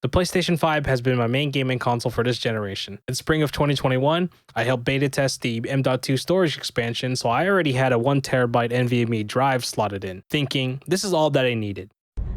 The PlayStation 5 has been my main gaming console for this generation. In spring of 2021, I helped beta test the M.2 storage expansion, so I already had a 1TB NVMe drive slotted in, thinking this is all that I needed.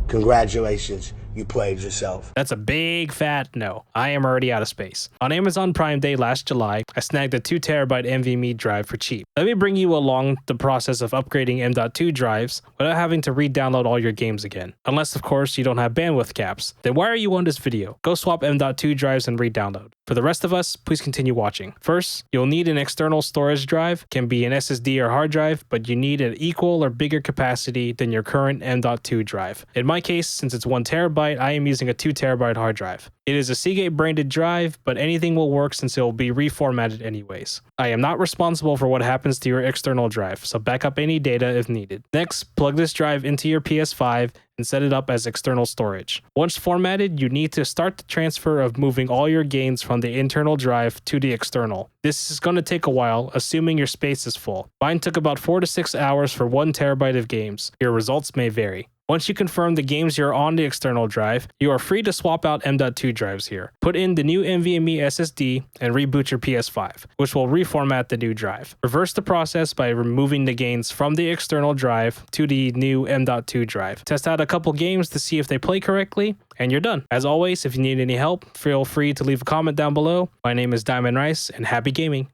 Congratulations, you played yourself. That's a big fat no. I am already out of space. On Amazon Prime Day last July, I snagged a 2TB NVMe drive for cheap. Let me bring you along the process of upgrading M.2 drives without having to re-download all your games again. Unless, of course, you don't have bandwidth caps. Then why are you on this video? Go swap M.2 drives and re-download. For the rest of us, please continue watching. First, you'll need an external storage drive, can be an SSD or hard drive, but you need an equal or bigger capacity than your current M.2 drive. In my case, since it's 1TB, I am using a 2TB hard drive. It is a Seagate branded drive, but anything will work since it will be reformatted anyways. I am not responsible for what happens to your external drive, so back up any data if needed. Next, plug this drive into your PS5 and set it up as external storage. Once formatted, you need to start the transfer of moving all your games from the internal drive to the external. This is going to take a while, assuming your space is full. Mine took about 4 to 6 hours for 1TB of games. Your results may vary. Once you confirm the games you're on the external drive, you are free to swap out M.2 drives here. Put in the new NVMe SSD and reboot your PS5, which will reformat the new drive. Reverse the process by removing the games from the external drive to the new M.2 drive. Test out a couple games to see if they play correctly, and you're done. As always, if you need any help, feel free to leave a comment down below. My name is DiamondRyce, and happy gaming.